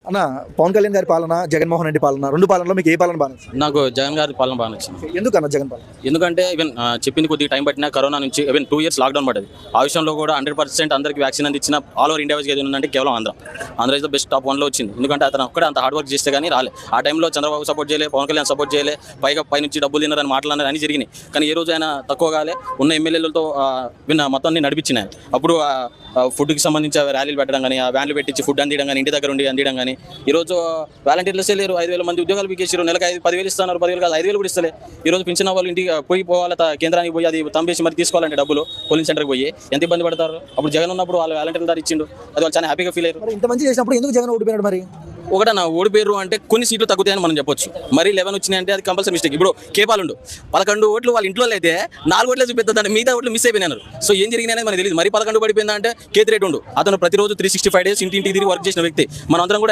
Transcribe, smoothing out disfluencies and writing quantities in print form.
అన్న, పవన్ కళ్యాణ్ గారి పాలన, జగన్మోహన్ రెడ్డి పాలన, రెండు పాలనలో మీకు ఏ పాలన బాగా నచ్చింది? నాకు జగన్ గారి పాలన బాగా నచ్చింది. ఎందుకన్నా జగన్ పాలన? ఎందుకంటే ఈవెన్ చెప్పింది కొద్దిగా టైం పట్టినా కరోనా నుంచి ఈవెన్ 2 years లాక్డౌన్ పడ్డది. ఆ విషయంలో కూడా 100% అందరికి వ్యాక్సిన్ అందించిన ఆల్ ఓవర్ ఇండియా ఏది ఉందంటే కేవలం Andhra is the best top 1లో వచ్చింది. ఎందుకంటే అతను ఒక్కడే అంత హార్డ్ వర్క్ చేస్తే కానీ రాలే. ఆ టైంలో చంద్రబాబు సపోర్ట్ చేయలే, పవన్ కళ్యాణ్ సపోర్ట్ చేయలే, పైనుంచి డబ్బులు తిన్నారని మాట్లాడినారు అని జరిగినాయి. కానీ ఏ రోజు ఆయన తక్కువ కాలే, ఉన్న ఎమ్మెల్యేలతో మొత్తాన్ని నడిపించినాయి. అప్పుడు ఫుడ్కి సంబంధించి ర్యాలీలు పెట్టడం కానీ, ఆ వ్యాన్లు పెట్టించి ఫుడ్ అందించడం కానీ, ఇంటి దగ్గర ఉండి అందించడం కానీ. ఈరోజు వాలంటీర్లసే లేరు. 5,000 మంది ఉద్యోగాలు పీకేసారు. నెలకు 10,000 ఇస్తున్నారు. 10,000 కాదు 5,000 కూడా ఇస్తలే. ఈరోజు పింఛన్ వాళ్ళు ఇంటికి పోవాలి, కేంద్రానికి పోయి అది తంబేసి మరి తీసుకోవాలంటే డబ్బులు పోలింగ్ సెంటర్కి పోయి ఎంత ఇబ్బంది పడతారు. అప్పుడు జగన్ ఉన్నప్పుడు వాళ్ళు వాలంటీర్ల ద్వారా ఇచ్చిండు. అది వాళ్ళు చాలా హ్యాపీగా ఫీల్ అయ్యారు. మరి ఇంత మంచి చేసినప్పుడు ఎందుకు జగన్ ఓడిపోయినాడు మరి? ఒకటన్నా ఓడిపోయారు అంటే కొన్ని సీట్లు తగ్గుతాయని మనం చెప్పొచ్చు. మరి 11 వచ్చినాయి అంటే అది కంపల్సరీ మిస్టేక్. ఇప్పుడు కేపాలుండు 11 ఓట్లు వాళ్ళ ఇంట్లో అయితే 4 ఓట్లే చూపిస్తుందంటే మిగతా ఓట్లు మిస్ అయిపోయినారు. సో ఏం జరిగినాయని మనకు తెలియదు. మరి 11 పడిపోయిందంటే కేతిరెడ్డి ఉండు, అతను ప్రతిరోజు 365 days ఇంటింటికి తిరిగి వర్క్ చేసిన వ్యక్తి. మనం అందరం కూడా